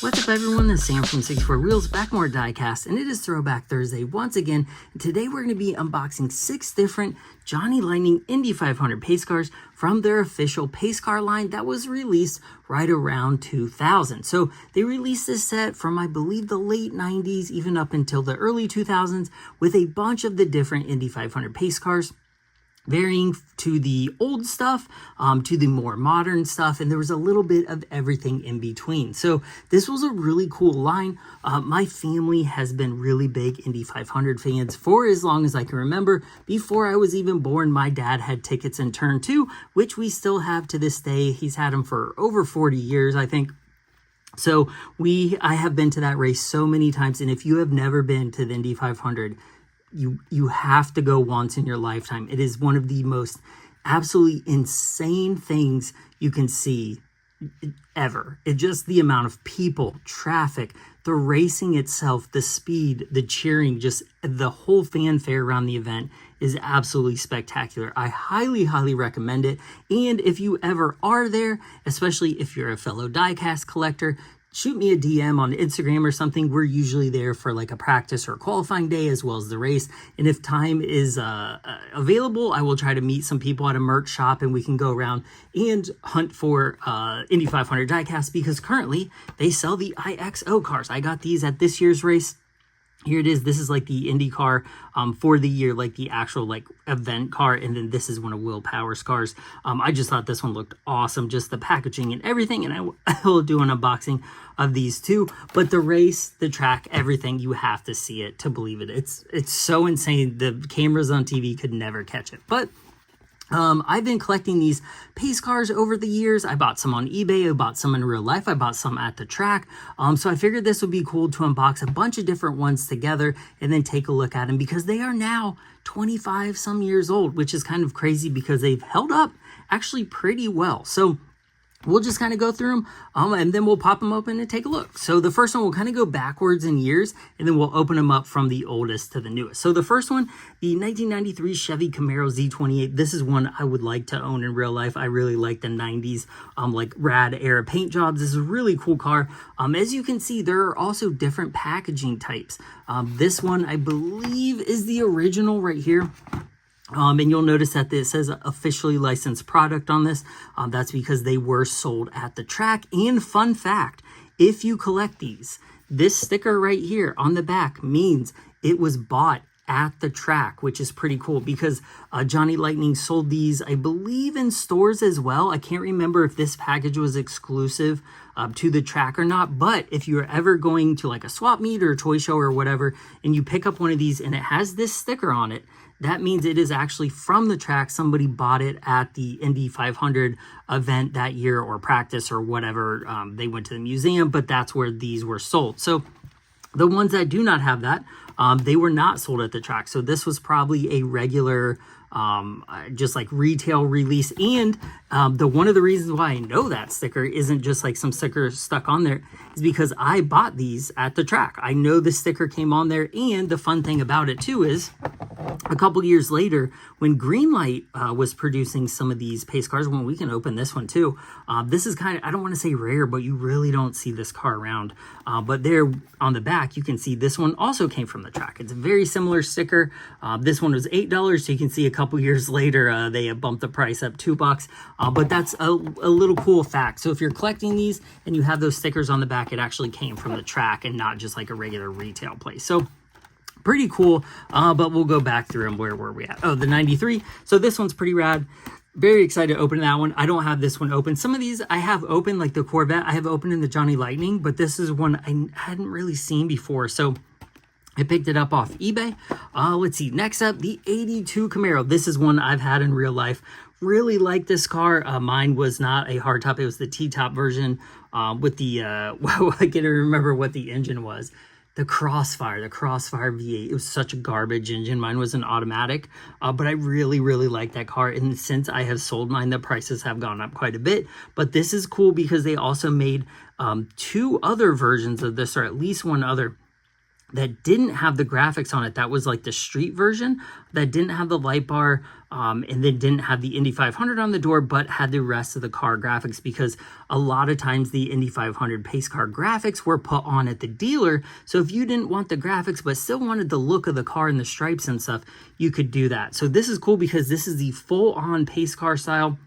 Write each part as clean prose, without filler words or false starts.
What's up everyone, this is Sam from 64 Wheels, back more diecast, and it is Throwback Thursday once again. And today we're going to be unboxing 6 different Johnny Lightning Indy 500 pace cars from their official pace car line that was released right around 2000. So they released this set from, I believe, the late 90s, even up until the early 2000s, with a bunch of the different Indy 500 pace cars, varying to the old stuff to the more modern stuff, and there was a little bit of everything in between. So this was a really cool line. My family has been really big Indy 500 fans for as long as I can remember. Before I was even born, my dad had tickets in Turn 2, which we still have to this day. He's had them for over 40 years, I think. So I have been to that race so many times, and if you have never been to the Indy 500, you have to go once in your lifetime. It is one of the most absolutely insane things you can see ever. It just the amount of people, traffic, the racing itself, the speed, the cheering, just the whole fanfare around the event is absolutely spectacular. I highly recommend it. And if you ever are there, especially if you're a fellow diecast collector, shoot me a DM on Instagram or something. We're usually there for like a practice or qualifying day as well as the race. And if time is available, I will try to meet some people at a merch shop and we can go around and hunt for Indy 500 diecast, because currently they sell the IXO cars. I got these at this year's race. Here it is. This is like the Indy car for the year, like the actual like event car. And then this is one of Will Power's cars. I just thought this one looked awesome, just the packaging and everything. And I will do an unboxing of these too. But the race, the track, everything, you have to see it to believe it. It's so insane. The cameras on TV could never catch it. But I've been collecting these pace cars over the years. I bought some on eBay. I bought some in real life. I bought some at the track. So I figured this would be cool to unbox a bunch of different ones together and then take a look at them, because they are now 25 some years old, which is kind of crazy because they've held up actually pretty well. So we'll just kind of go through them and then we'll pop them open and take a look. So the first one, we'll kind of go backwards in years and then we'll open them up from the oldest to the newest. So the first one, the 1993 Chevy Camaro Z28. This is one I would like to own in real life. I really like the 90s like rad era paint jobs. This is a really cool car. As you can see, there are also different packaging types. This one I believe is the original right here. And you'll notice that this says officially licensed product on this. That's because they were sold at the track. And fun fact, if you collect these, this sticker right here on the back means it was bought at the track, which is pretty cool, because Johnny Lightning sold these, I believe, in stores as well. I can't remember if this package was exclusive to the track or not, but if you're ever going to like a swap meet or a toy show or whatever, and you pick up one of these and it has this sticker on it, that means it is actually from the track. Somebody bought it at the Indy 500 event that year or practice or whatever. They went to the museum, but that's where these were sold. So the ones that do not have that, they were not sold at the track. So this was probably a regular just like retail release. And one of the reasons why I know that sticker isn't just like some sticker stuck on there is because I bought these at the track. I know the sticker came on there. And the fun thing about it too is a couple years later, when Greenlight was producing some of these pace cars, when we can open this one too, this is kind of, I don't want to say rare, but you really don't see this car around. But there on the back, you can see this one also came from the track. It's a very similar sticker. This one was $8, so you can see a couple years later, they have bumped the price up $2. But that's a little cool fact. So if you're collecting these and you have those stickers on the back, it actually came from the track and not just like a regular retail place. So pretty cool, but we'll go back through them. Where were we at? Oh, the 93. So this one's pretty rad. Very excited to open that one. I don't have this one open. Some of these I have open, like the Corvette I have open in the Johnny Lightning, but this is one I hadn't really seen before. So I picked it up off eBay. Let's see. Next up, the 82 Camaro. This is one I've had in real life. Really like this car. Mine was not a hardtop. It was the T-top version with the, well, I can't remember what the engine was. The Crossfire V8. It was such a garbage engine. Mine was an automatic, but I really like that car. And since I have sold mine, the prices have gone up quite a bit. But this is cool because they also made 2 other versions of this, or at least one other. that didn't have the graphics on it. That was like the street version that didn't have the light bar, and then didn't have the Indy 500 on the door, but had the rest of the car graphics, because a lot of times the Indy 500 pace car graphics were put on at the dealer. So if you didn't want the graphics but still wanted the look of the car and the stripes and stuff, you could do that. So this is cool because this is the full-on pace car style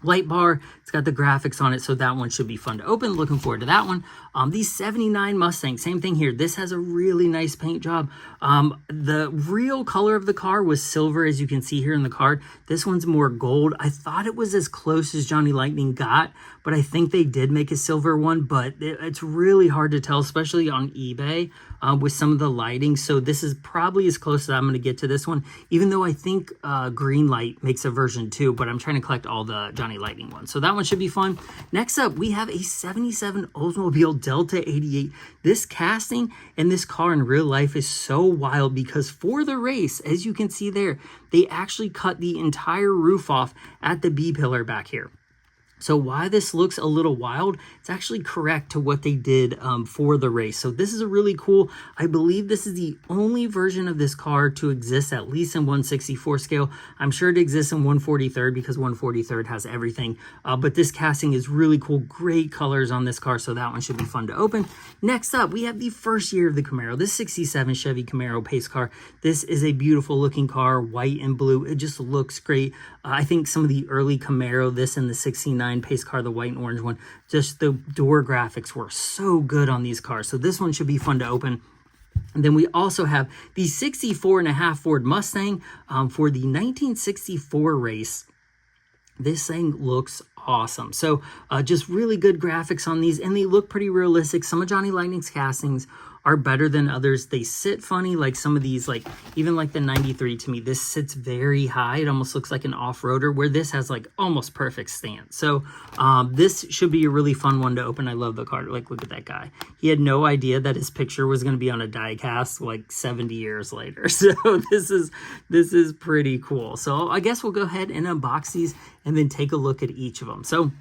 light bar. It's got the graphics on it, so that one should be fun to open. Looking forward to that one. The 79 Mustang, same thing here. This has a really nice paint job. The real color of the car was silver, as you can see here in the card. This one's more gold. I thought it was as close as Johnny Lightning got, but I think they did make a silver one, but it's really hard to tell, especially on eBay with some of the lighting. So this is probably as close as I'm going to get to this one, even though I think Greenlight makes a version 2, but I'm trying to collect all the Johnny Lightning ones. So that one should be fun. Next up, we have a 77 Oldsmobile Delta 88. This casting and this car in real life is so wild because for the race, as you can see there, they actually cut the entire roof off at the B-pillar back here. So why this looks a little wild, it's actually correct to what they did for the race. So this is a really cool, I believe this is the only version of this car to exist at least in 1/64 scale. I'm sure it exists in 1/43 because 1/43 has everything. But this casting is really cool. Great colors on this car, so that one should be fun to open. Next up, we have the first year of the Camaro. This 67 Chevy Camaro pace car. This is a beautiful looking car, white and blue. It just looks great. I think some of the early Camaro, this and the 69 pace car, the white and orange one, just the door graphics were so good on these cars. So this one should be fun to open. And then we also have the 64.5 Ford Mustang for the 1964 race. This thing looks awesome. So just really good graphics on these, and they look pretty realistic. Some of Johnny Lightning's castings are better than others. They sit funny, like some of these, like even like the 93 to me, this sits very high. It almost looks like an off-roader, where this has like almost perfect stance. So this should be a really fun one to open. I love the card. Like, look at that guy. He had no idea that his picture was going to be on a die cast like 70 years later. So this is pretty cool. So I guess we'll go ahead and unbox these and then take a look at each of them. So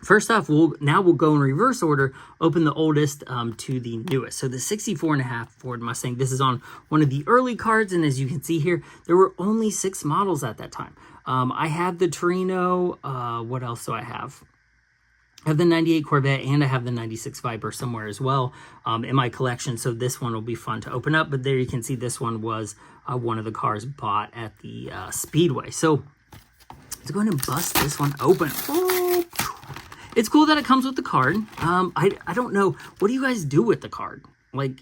first off, we'll go in reverse order, open the oldest to the newest. So the 64.5 Ford Mustang, this is on one of the early cards, and as you can see here, there were only 6 models at that time. I have the Torino, what else do I have? I have the 98 Corvette, and I have the 96 Viper somewhere as well in my collection, so this one will be fun to open up. But there you can see this one was one of the cars bought at the Speedway. So let's go ahead and bust this one open. Oh, it's cool that it comes with the card. I don't know. What do you guys do with the card? Like,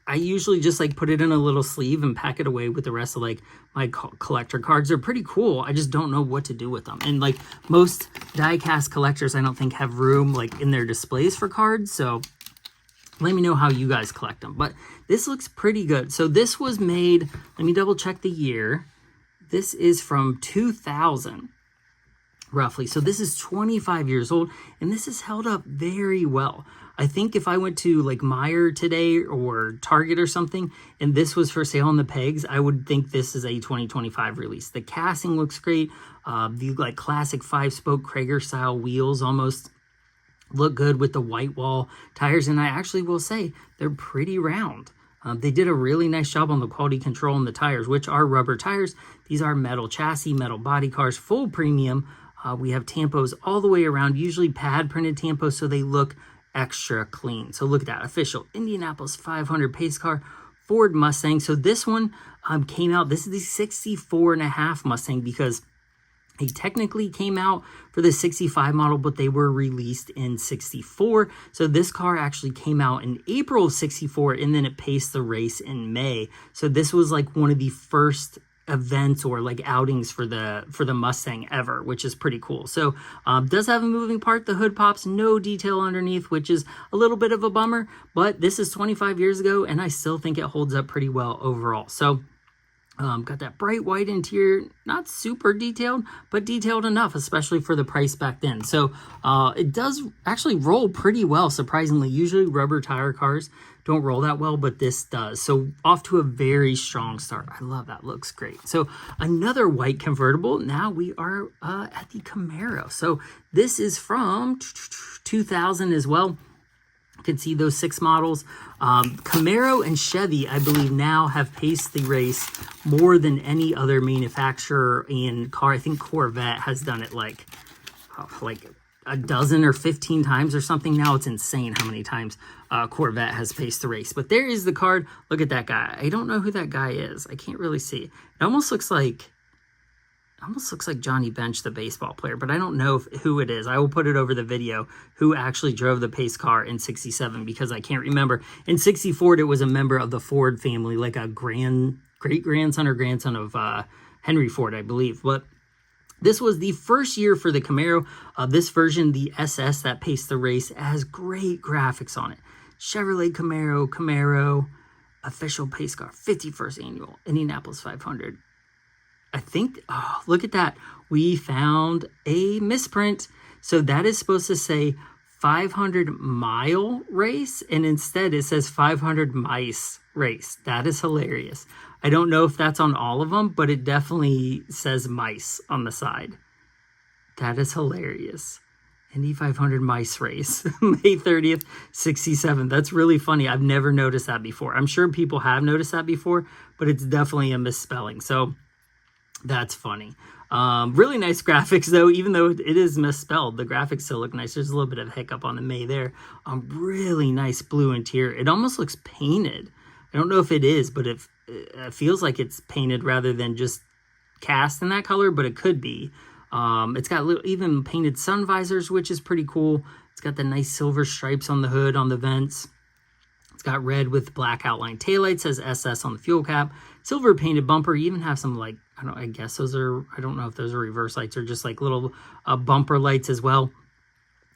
I usually just like put it in a little sleeve and pack it away with the rest of like my collector cards. They're pretty cool. I just don't know what to do with them. And like most die-cast collectors, I don't think have room like in their displays for cards. So let me know how you guys collect them. But this looks pretty good. So this was made, let me double check the year. This is from 2000. Roughly. So this is 25 years old, and this is held up very well. I think if I went to like Meijer today or Target or something, and this was for sale on the pegs, I would think this is a 2025 release. The casting looks great. The like classic 5-spoke Krager style wheels almost look good with the white wall tires, and I actually will say they're pretty round. They did a really nice job on the quality control on the tires, which are rubber tires. These are metal chassis, metal body cars, full premium. We have tampos all the way around, usually pad printed tampos, so they look extra clean. So look at that, official Indianapolis 500 pace car, Ford Mustang. So this one came out, this is the 64.5 Mustang because they technically came out for the 65 model, but they were released in 64. So this car actually came out in April of 64, and then it paced the race in May. So this was like one of the first events or like outings for the Mustang ever, which is pretty cool. So does have a moving part. The hood pops, no detail underneath, which is a little bit of a bummer, but this is 25 years ago, and I still think it holds up pretty well overall. So got that bright white interior, not super detailed, but detailed enough, especially for the price back then. So it does actually roll pretty well, surprisingly. Usually rubber tire cars don't roll that well, but this does. So off to a very strong start. I love that. Looks great. So another white convertible. Now we are at the Camaro. So this is from 2000 as well. You can see those 6 models. Camaro and Chevy, I believe, now have paced the race more than any other manufacturer in car. I think Corvette has done it like a dozen or 15 times or something now. It's insane how many times Corvette has paced the race. But there is the card. Look at that guy. I don't know who that guy is. I can't really see. It almost looks like Johnny Bench, the baseball player, but I don't know who it is. I will put it over the video who actually drove the pace car in 67 because I can't remember. In 64, it was a member of the Ford family, like a great-grandson or grandson of Henry Ford, I believe. But this was the first year for the Camaro. This version, the SS that paced the race, has great graphics on it. Chevrolet Camaro, official pace car, 51st annual, Indianapolis 500. I think, oh, look at that. We found a misprint. So that is supposed to say 500-mile race, and instead it says 500 mice race. That is hilarious. I don't know if that's on all of them, but it definitely says mice on the side. That is hilarious. Indy 500 mice race, May 30th, 67. That's really funny. I've never noticed that before. I'm sure people have noticed that before, but it's definitely a misspelling. So that's funny. Really nice graphics, though. Even though it is misspelled, the graphics still look nice. There's a little bit of hiccup on the May there. Really nice blue interior. It almost looks painted. I don't know if it is, but it feels like it's painted rather than just cast in that color, but it could be. It's got even painted sun visors, which is pretty cool. It's got the nice silver stripes on the hood, on the vents. It's got red with black outline taillights, says SS on the fuel cap. Silver painted bumper. You even have some, like, I guess those are, I don't know if those are reverse lights or just like little bumper lights as well.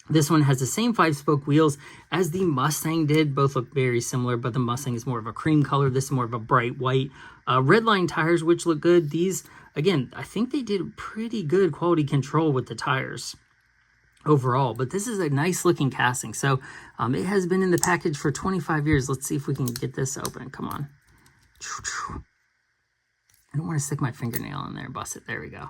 This one has the same 5-spoke wheels as the Mustang did. Both look very similar, but the Mustang is more of a cream color. This is more of a bright white. Red line tires, which look good. These, again, I think they did pretty good quality control with the tires overall, but this is a nice looking casting. So it has been in the package for 25 years. Let's see if we can get this open. Come on. I don't want to stick my fingernail in there and bust it. There we go.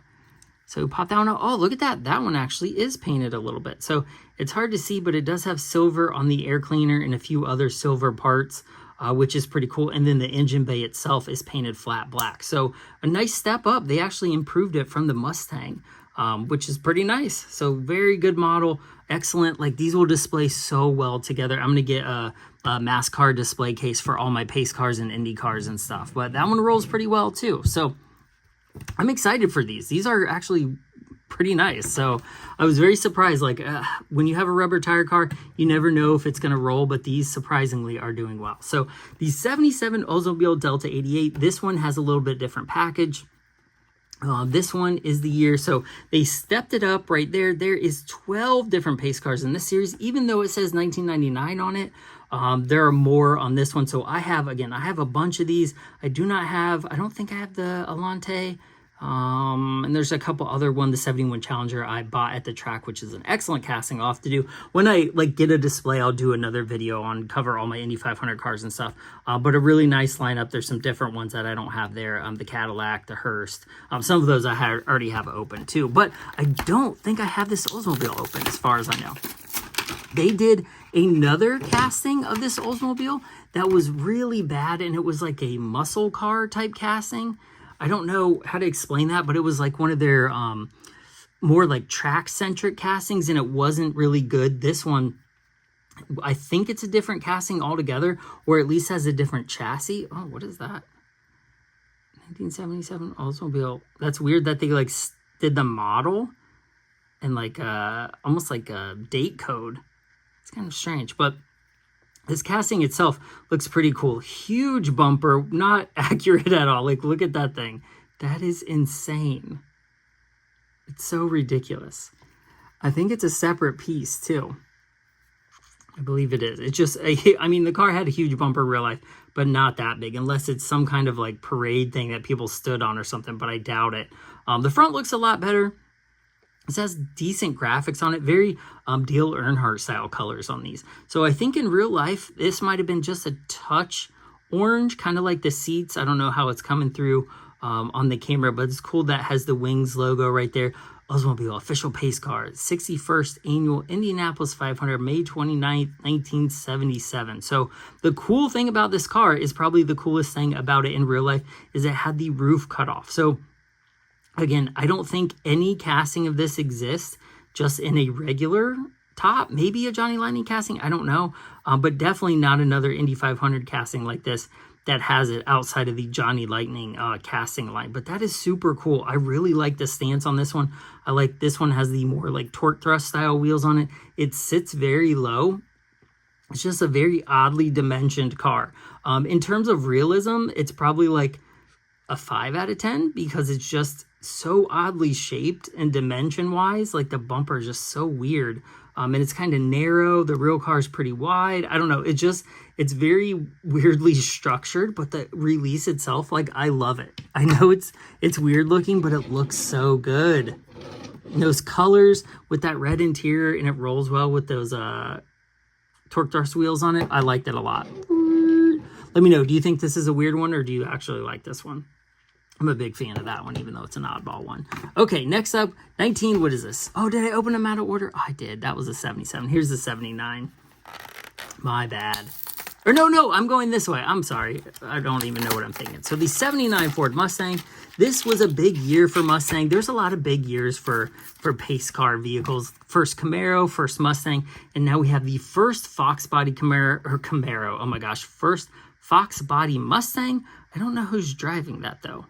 So pop that one out. Oh, look at that. That one actually is painted a little bit. So it's hard to see, but it does have silver on the air cleaner and a few other silver parts, which is pretty cool. And then the engine bay itself is painted flat black. So a nice step up. They actually improved it from the Mustang, which is pretty nice. So very good model. Excellent. Like, these will display so well together. I'm going to get a mass car display case for all my pace cars and Indy cars and stuff. But that one rolls pretty well too. So I'm excited for these. These are actually pretty nice. So I was very surprised. Like, when you have a rubber tire car, you never know if it's going to roll, but these surprisingly are doing well. So the 77 Oldsmobile Delta 88, this one has a little bit different package. This one is the year, so they stepped it up right there. There is 12 different pace cars in this series, even though it says 1999 on it. There are more on this one. So I have a bunch of these. I don't think I have the Alante. And there's a couple other the 71 Challenger I bought at the track, which is an excellent casting. I'll have to do, when I get a display, I'll do another video on cover all my Indy 500 cars and stuff. But a really nice lineup. There's some different ones that I don't have there. The Cadillac, the Hearst. Some of those I already have open too, but I don't think I have this Oldsmobile open as far as I know. They did another casting of this Oldsmobile that was really bad, and it was like a muscle car type casting. I don't know how to explain that, but it was like one of their more like track-centric castings, and it wasn't really good. This one, I think it's a different casting altogether, or at least has a different chassis. Oh, what is that? 1977 Oldsmobile. That's weird that they like did the model and like almost like a date code. It's kind of strange, but this casting itself looks pretty cool. Huge bumper, not accurate at all. Like, look at that thing. That is insane. It's so ridiculous. I think it's a separate piece too. I believe it is. It's just, I mean, the car had a huge bumper in real life, but not that big, unless it's some kind of like parade thing that people stood on or something, but I doubt it. The front looks a lot better. This has decent graphics on it, very Dale Earnhardt style colors on these. So I think in real life, this might have been just a touch orange, kind of like the seats. I don't know how it's coming through on the camera, but it's cool that has the Wings logo right there. Oldsmobile official pace car, 61st annual Indianapolis 500, May 29th, 1977. So the cool thing about this car is probably the coolest thing about it in real life is it had the roof cut off. So again, I don't think any casting of this exists just in a regular top, maybe a Johnny Lightning casting, I don't know, but definitely not another Indy 500 casting like this that has it outside of the Johnny Lightning casting line. But that is super cool. I really like the stance on this one. I like this one has the more like torque thrust style wheels on it. It sits very low. It's just a very oddly dimensioned car. In terms of realism, it's probably like a 5 out of 10 because it's just so oddly shaped and dimension wise. Like the bumper is just so weird. And it's kind of narrow. The real car is pretty wide. I don't know. It's very weirdly structured, but the release itself, like, I love it. I know it's weird looking, but it looks so good. And those colors with that red interior, and it rolls well with those torque thrust wheels on it. I liked it a lot. Let me know. Do you think this is a weird one, or do you actually like this one? I'm a big fan of that one, even though it's an oddball one. Okay, next up, 19. What is this? Oh, did I open them out of order? I did. That was a 77. Here's the 79. My bad. Or no, I'm going this way. I'm sorry. I don't even know what I'm thinking. So the 79 Ford Mustang. This was a big year for Mustang. There's a lot of big years for pace car vehicles. First Camaro, first Mustang, and now we have the first Fox body Camaro. Oh my gosh, first Fox body Mustang. I don't know who's driving that though.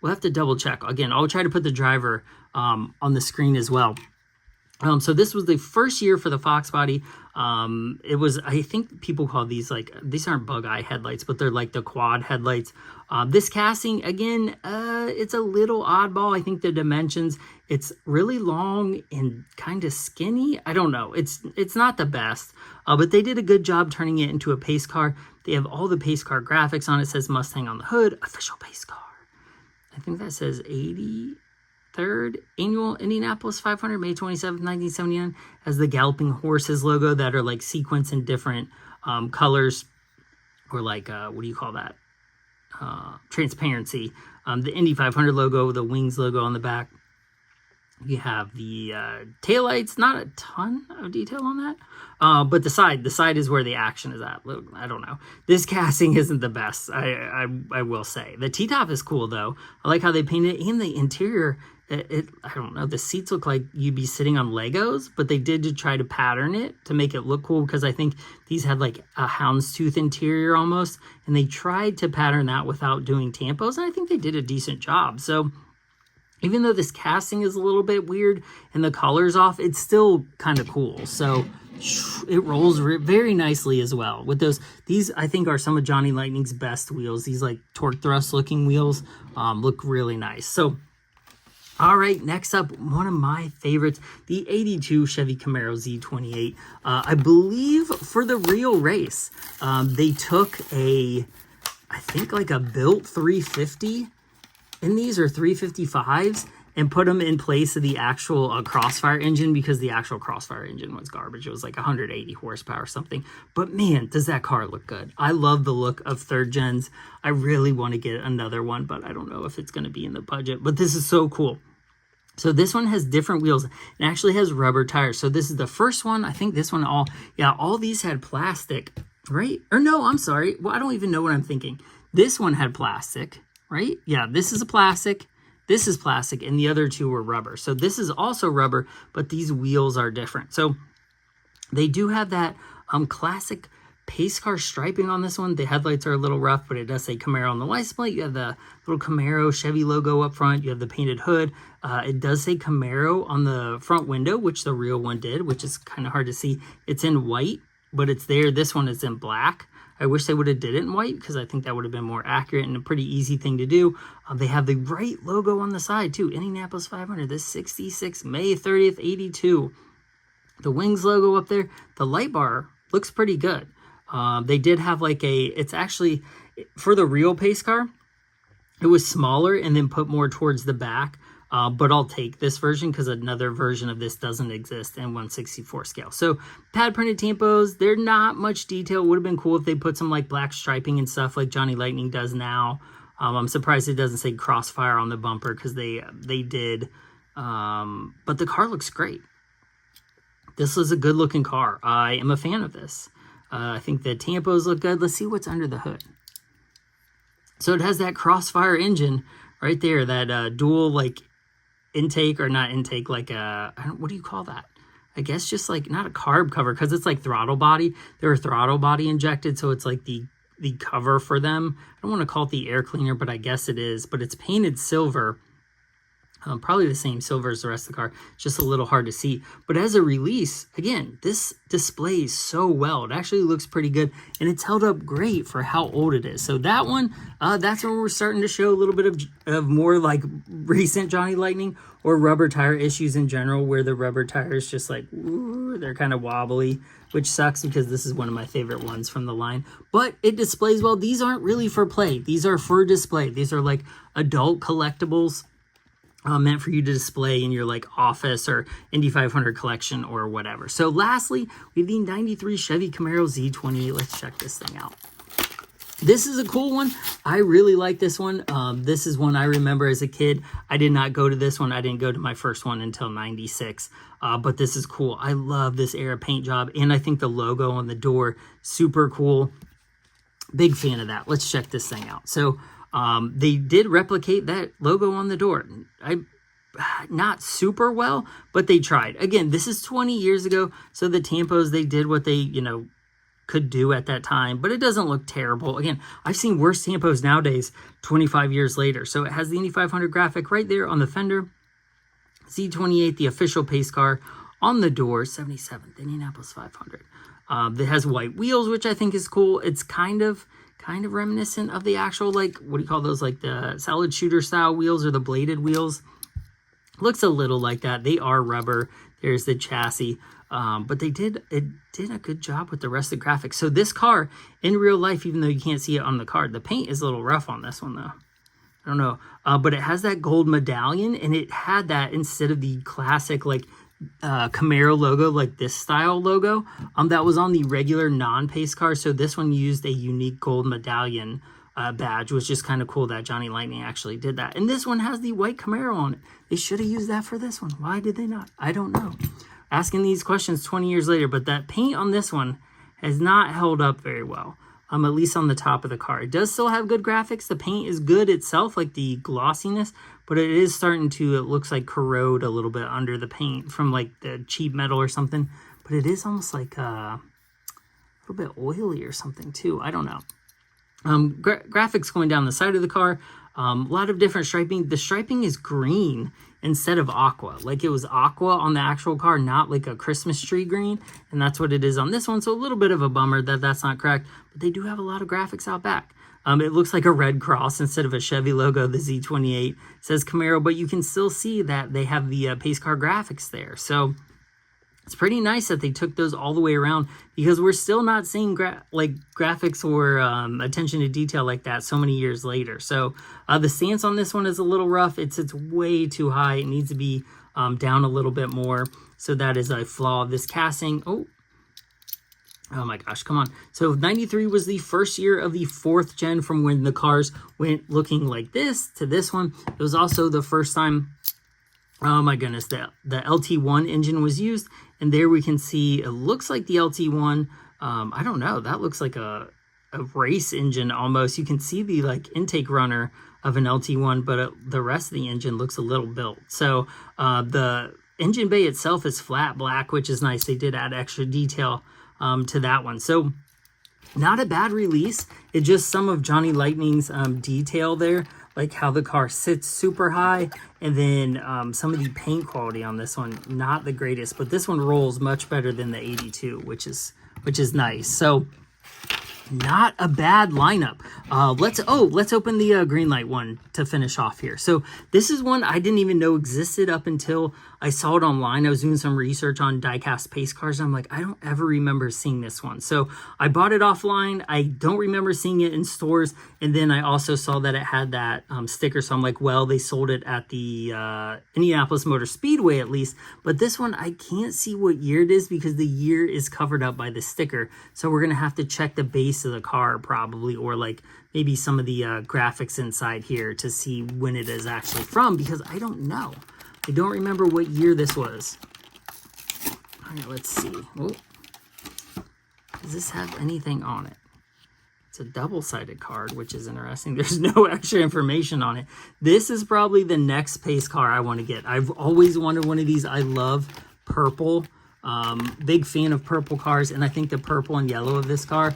We'll have to double check. Again, I'll try to put the driver on the screen as well. So this was the first year for the Fox body. It was, I think people call these like, these aren't bug eye headlights, but they're like the quad headlights. This casting, again, it's a little oddball. I think the dimensions, it's really long and kind of skinny. I don't know. It's not the best, but they did a good job turning it into a pace car. They have all the pace car graphics on it. It says Mustang on the hood, official pace car. I think that says 83rd Annual Indianapolis 500, May 27th, 1979, has the Galloping Horses logo that are like sequenced in different colors, or like, what do you call that? Transparency. The Indy 500 logo, the wings logo on the back. You have the taillights, not a ton of detail on that. But the side is where the action is at. I don't know. This casting isn't the best, I will say. The T-top is cool, though. I like how they painted it. And the interior, I don't know, the seats look like you'd be sitting on Legos, but they did to try to pattern it to make it look cool, because I think these had like a houndstooth interior almost, and they tried to pattern that without doing tampos, and I think they did a decent job. So even though this casting is a little bit weird and the color's off, it's still kind of cool. So it rolls very nicely as well. With these I think are some of Johnny Lightning's best wheels. These like torque thrust looking wheels look really nice. So, all right, next up, one of my favorites, the 82 Chevy Camaro Z28. I believe for the real race, they took I think like a built 350 in these, or 355s, and put them in place of the actual Crossfire engine, because the actual Crossfire engine was garbage. It was like 180 horsepower or something. But man, does that car look good. I love the look of third gens. I really want to get another one, but I don't know if it's going to be in the budget. But this is so cool. So this one has different wheels. It actually has rubber tires. So this is the first one. I think this one all these had plastic, right? Or no, I'm sorry. Well, I don't even know what I'm thinking. This one had plastic, right? Yeah, this is a plastic. This is plastic, and the other two were rubber. So this is also rubber, but these wheels are different. So they do have that classic pace car striping on this one. The headlights are a little rough, but it does say Camaro on the license plate. You have the little Camaro Chevy logo up front. You have the painted hood. It does say Camaro on the front window, which the real one did, which is kind of hard to see. It's in white, but it's there. This one is in black. I wish they would have did it in white, because I think that would have been more accurate and a pretty easy thing to do. They have the right logo on the side too. Indianapolis 500, this 66, May 30th, 82. The wings logo up there. The light bar looks pretty good. They did have like it's actually, for the real pace car, it was smaller and then put more towards the back. But I'll take this version because another version of this doesn't exist in 1/64 scale. So pad printed tampos, they're not much detail. Would have been cool if they put some like black striping and stuff like Johnny Lightning does now. I'm surprised it doesn't say Crossfire on the bumper, because they did But the car looks great. This is a good looking car. I am a fan of this. I think the tampos look good. Let's see what's under the hood. So it has that Crossfire engine right there, that dual like intake, or not intake, like what do you call that? I guess just like not a carb cover, because it's like throttle body. They're throttle body injected, so it's like the cover for them. I don't want to call it the air cleaner, but I guess it is. But it's painted silver. Probably the same silver as the rest of the car. It's just a little hard to see. But as a release, again, this displays so well. It actually looks pretty good, and it's held up great for how old it is. So that one, that's when we're starting to show a little bit of more like recent Johnny Lightning or rubber tire issues in general, where the rubber tire is just like, ooh, they're kind of wobbly, which sucks because this is one of my favorite ones from the line. But it displays well. These aren't really for play. These are for display. These are like adult collectibles. Meant for you to display in your like office or Indy 500 collection or whatever. So lastly, we have the 93 Chevy Camaro Z28. Let's check this thing out. This is a cool one. I really like this one. This is one I remember as a kid. I did not go to this one. I didn't go to my first one until 96. But this is cool. I love this era paint job. And I think the logo on the door, super cool. Big fan of that. Let's check this thing out. So they did replicate that logo on the door. Not super well, but they tried. Again, this is 20 years ago, so the tampos, they did what they, could do at that time, but it doesn't look terrible. Again, I've seen worse tampos nowadays, 25 years later. So it has the Indy 500 graphic right there on the fender. Z28, the official pace car, on the door, 77th Indianapolis 500. It has white wheels, which I think is cool. It's kind of reminiscent of the actual, like, what do you call those, like the salad shooter style wheels or the bladed wheels. Looks a little like that. They are rubber. There's the chassis. But it did a good job with the rest of the graphics. So this car, in real life, even though you can't see it on the card, the paint is a little rough on this one, though. I don't know. But it has that gold medallion, and it had that instead of the classic, like, Camaro logo, like this style logo, that was on the regular non-pace car. So this one used a unique gold medallion badge, which is kind of cool that Johnny Lightning actually did that. And this one has the white Camaro on it. They should have used that for this one. Why did they not? I don't know. Asking these questions 20 years later, but that paint on this one has not held up very well. At least on the top of the car. It does still have good graphics. The paint is good itself, like the glossiness, but it is starting to, it looks like, corrode a little bit under the paint from like the cheap metal or something. But it is almost like a little bit oily or something too. I don't know. Graphics going down the side of the car. A lot of different striping. The striping is green instead of aqua. Like it was aqua on the actual car, not like a Christmas tree green. And that's what it is on this one. So a little bit of a bummer that that's not correct. But they do have a lot of graphics out back. It looks like a red cross instead of a Chevy logo. The Z28 says Camaro, but you can still see that they have the pace car graphics there. So it's pretty nice that they took those all the way around, because we're still not seeing graphics or attention to detail like that so many years later. So the stance on this one is a little rough. It's way too high. It needs to be down a little bit more. So that is a flaw of this casting. Oh my gosh, come on. So 93 was the first year of the 4th gen, from when the cars went looking like this to this one. It was also the first time, oh my goodness, the LT1 engine was used. And there we can see, it looks like the LT1, I don't know, that looks like a race engine almost. You can see the like intake runner of an LT1, but the rest of the engine looks a little built. So the engine bay itself is flat black, which is nice. They did add extra detail to that one. So not a bad release. It's just some of Johnny Lightning's detail there, like how the car sits super high, and then some of the paint quality on this one, not the greatest, but this one rolls much better than the 82, which is nice. So not a bad lineup. Let's open the Greenlight one to finish off here. So this is one I didn't even know existed up until I saw it online. I was doing some research on diecast pace cars, and I'm like, I don't ever remember seeing this one. So I bought it offline. I don't remember seeing it in stores. And then I also saw that it had that sticker. So I'm like, well, they sold it at the Indianapolis Motor Speedway at least. But this one, I can't see what year it is because the year is covered up by the sticker. So we're going to have to check the base of the car probably, or like maybe some of the graphics inside here to see when it is actually from, because I don't know. I don't remember what year this was. All right, let's see. Oh, does this have anything on it? It's a double-sided card, which is interesting. There's no extra information on it. This is probably the next pace car I want to get. I've always wanted one of these. I love purple. Big fan of purple cars, and I think the purple and yellow of this car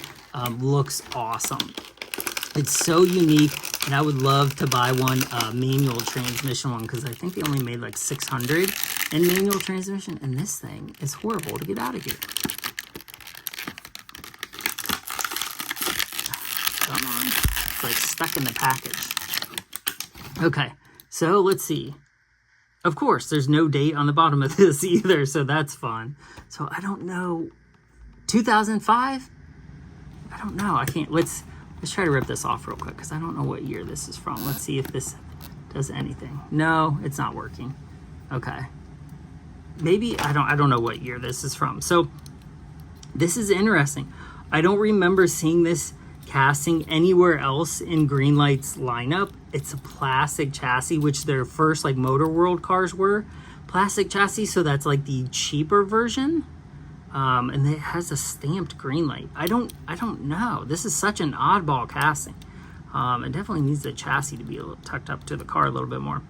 looks awesome. It's so unique, and I would love to buy one manual transmission one, because I think they only made like 600 in manual transmission, and this thing is horrible to get out of here. Come on. It's like stuck in the package. Okay, so let's see. Of course, there's no date on the bottom of this either, so that's fun. So I don't know. 2005? I don't know. I can't. Let's try to rip this off real quick, because I don't know what year this is from. Let's see if this does anything. No, it's not working. Okay. Maybe, I don't know what year this is from. So this is interesting. I don't remember seeing this casting anywhere else in Greenlight's lineup. It's a plastic chassis, which their first like Motor World cars were plastic chassis, so that's like the cheaper version. And it has a stamped Greenlight. I don't know. This is such an oddball casting. It definitely needs the chassis to be a little tucked up to the car a little bit more.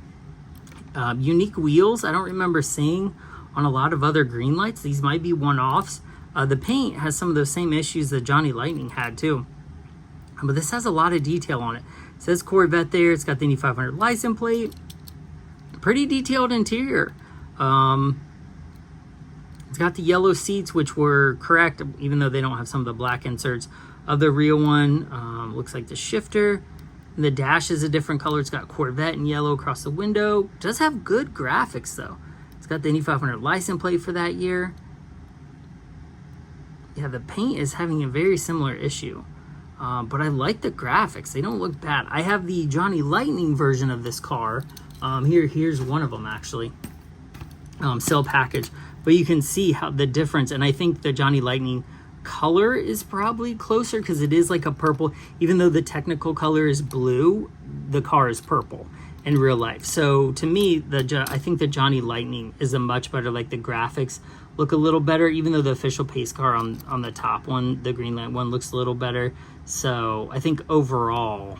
Unique wheels, I don't remember seeing on a lot of other Greenlights. These might be one-offs. The paint has some of those same issues that Johnny Lightning had too. But this has a lot of detail on it. It says Corvette there. It's got the Indy 500 license plate. Pretty detailed interior. It's got the yellow seats, which were correct, even though they don't have some of the black inserts of the real one. Looks like the shifter. And the dash is a different color. It's got Corvette in yellow across the window. It does have good graphics, though. It's got the Indy 500 license plate for that year. Yeah, the paint is having a very similar issue. But I like the graphics. They don't look bad. I have the Johnny Lightning version of this car. Here's one of them, actually. Sale package. But you can see how the difference, and I think the Johnny Lightning color is probably closer, because it is like a purple. Even though the technical color is blue, the car is purple in real life. So to me, I think the Johnny Lightning is a much better, like the graphics look a little better, even though the official pace car on the top one, the Greenlight one, looks a little better. So I think overall,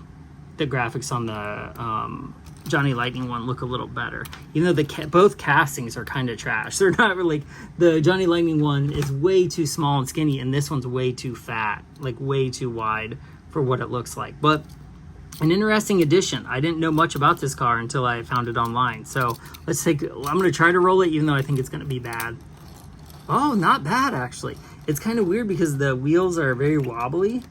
the graphics on the Johnny Lightning one look a little better, even though both castings are kind of trash. They're not really, the Johnny Lightning one is way too small and skinny, and this one's way too fat, like way too wide for what it looks like. But an interesting addition. I didn't know much about this car until I found it online. So I'm going to try to roll it, even though I think it's going to be bad. Oh, not bad, actually. It's kind of weird because the wheels are very wobbly.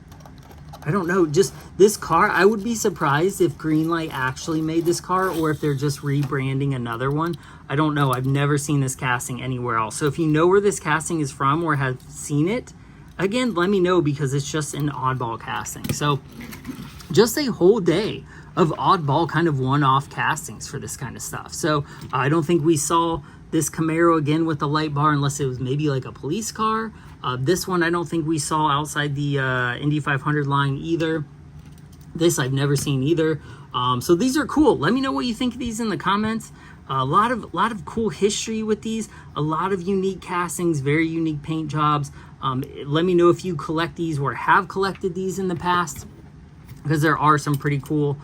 I don't know, just this car, I would be surprised if Greenlight actually made this car, or if they're just rebranding another one. I don't know. I've never seen this casting anywhere else. So if you know where this casting is from or have seen it, again, let me know, because it's just an oddball casting. So just a whole day of oddball kind of one-off castings for this kind of stuff. So I don't think we saw this Camaro again with the light bar, unless it was maybe like a police car. This one I don't think we saw outside the Indy 500 line either. This I've never seen either. So these are cool. Let me know what you think of these in the comments. A lot of cool history with these. A lot of unique castings, very unique paint jobs. Let me know if you collect these or have collected these in the past, because there are some pretty cool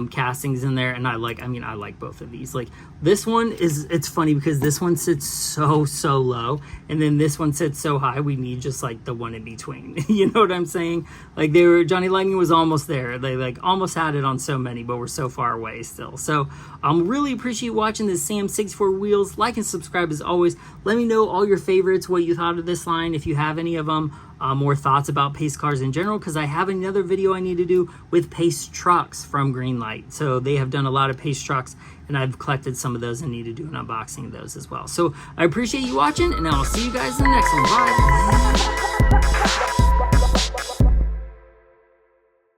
castings in there, and I like both of these. Like this one it's funny because this one sits so low, and then this one sits so high. We need just like the one in between. You know what I'm saying? Like Johnny Lightning was almost there. They like almost had it on so many, but we're so far away still. So really appreciate watching this Sam 64 Wheels. Like and subscribe as always. Let me know all your favorites, what you thought of this line, if you have any of them. More thoughts about pace cars in general, because I have another video I need to do with pace trucks from Greenlight. So they have done a lot of pace trucks, and I've collected some of those and need to do an unboxing of those as well. So I appreciate you watching, and I'll see you guys in the next one. Bye.